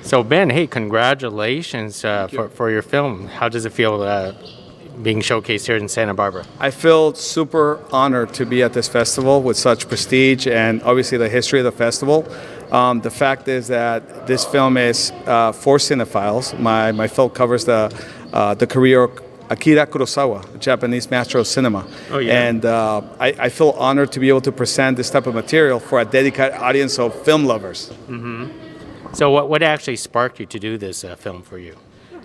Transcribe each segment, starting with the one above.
So Ben, hey, congratulations for your film. How does it feel being showcased here in Santa Barbara? I feel super honored to be at this festival with such prestige and obviously the history of the festival. The fact is that this film is for cinephiles. My film covers the career of Akira Kurosawa, a Japanese master of cinema. Oh, yeah. And I feel honored to be able to present this type of material for a dedicated audience of film lovers. Mm-hmm. So what actually sparked you to do this film for you?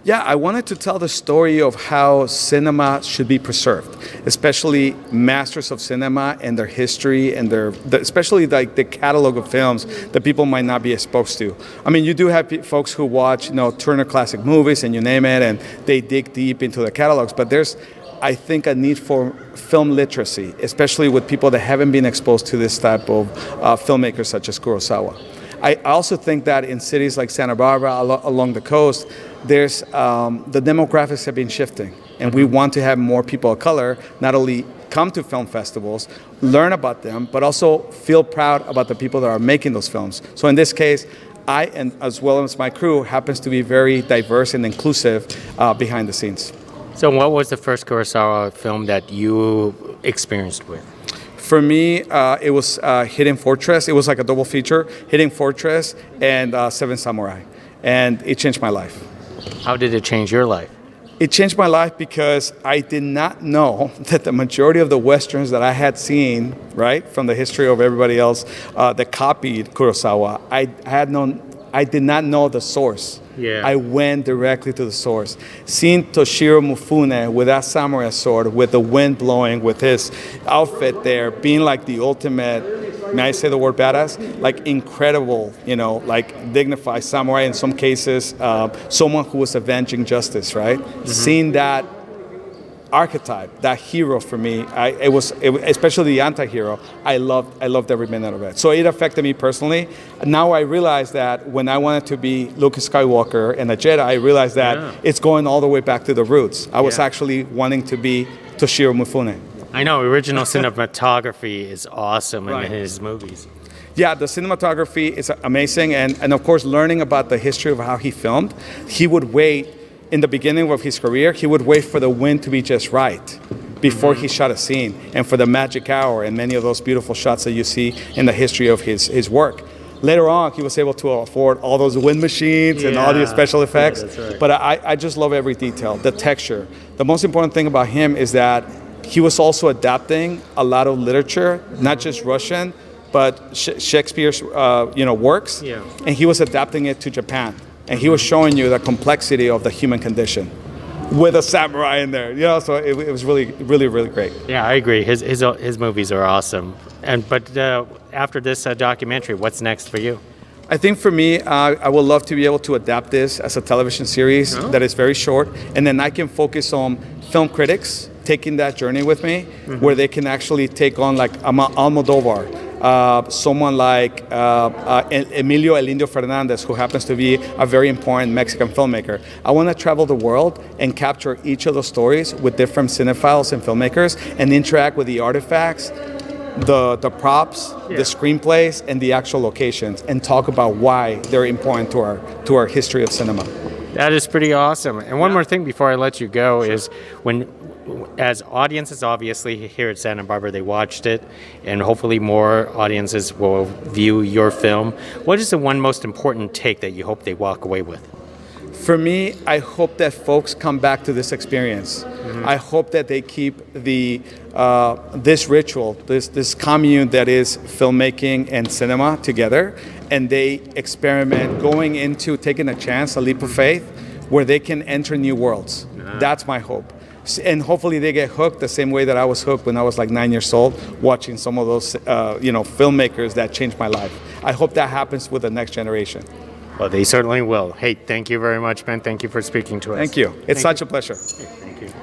Yeah, I wanted to tell the story of how cinema should be preserved, especially masters of cinema and their history and especially like the catalog of films that people might not be exposed to. I mean, you do have folks who watch, Turner Classic Movies and you name it, and they dig deep into the catalogs. But there's, I think, a need for film literacy, especially with people that haven't been exposed to this type of filmmakers such as Kurosawa. I also think that in cities like Santa Barbara, along the coast, there's the demographics have been shifting, and we want to have more people of color not only come to film festivals, learn about them, but also feel proud about the people that are making those films. So in this case, I, and as well as my crew, happens to be very diverse and inclusive behind the scenes. So what was the first Kurosawa film that you experienced with? For me, it was Hidden Fortress. It was like a double feature, Hidden Fortress and Seven Samurai. And it changed my life. How did it change your life? It changed my life because I did not know that the majority of the Westerns that I had seen, right, from the history of everybody else that copied Kurosawa, I did not know the source. Yeah. I went directly to the source. Seeing Toshiro Mifune with that samurai sword, with the wind blowing, with his outfit there, being like the ultimate, may I say the word badass? Like incredible, like dignified samurai in some cases, someone who was avenging justice, right? Mm-hmm. Seeing that archetype, that hero for me, especially the anti-hero, I loved every minute of it. So it affected me personally. Now I realize that when I wanted to be Luke Skywalker and a Jedi, I realized that it's going all the way back to the roots. I was actually wanting to be Toshiro Mifune. I know, original cinematography is awesome in his movies. Yeah, the cinematography is amazing, and of course learning about the history of how he filmed, he would wait. In the beginning of his career, he would wait for the wind to be just right before he shot a scene, and for the magic hour and many of those beautiful shots that you see in the history of his work. Later on, he was able to afford all those wind machines and all the special effects. Yeah, right. But I just love every detail, the texture. The most important thing about him is that he was also adapting a lot of literature, not just Russian, but Shakespeare's works, and he was adapting it to Japan. And he was showing you the complexity of the human condition with a samurai in there. So it was really, really, really great. Yeah, I agree. His movies are awesome. But after this documentary, what's next for you? I think for me, I would love to be able to adapt this as a television series that is very short, and then I can focus on film critics taking that journey with me, where they can actually take on like Almodovar. Someone like Emilio El Indio Fernandez, who happens to be a very important Mexican filmmaker. I want to travel the world and capture each of those stories with different cinephiles and filmmakers and interact with the artifacts, the props, the screenplays, and the actual locations, and talk about why they're important to our history of cinema. That is pretty awesome. And one more thing before I let you go is as audiences, obviously, here at Santa Barbara, they watched it, and hopefully more audiences will view your film. What is the one most important take that you hope they walk away with? For me, I hope that folks come back to this experience. Mm-hmm. I hope that they keep this ritual, this commune that is filmmaking and cinema together, and they experiment going into taking a chance, a leap of faith, where they can enter new worlds. That's my hope. And hopefully they get hooked the same way that I was hooked when I was like 9 years old, watching some of those filmmakers that changed my life. I hope that happens with the next generation. Well, they certainly will. Hey, thank you very much, Ben. Thank you for speaking to us. Thank you. It's such a pleasure. Thank you.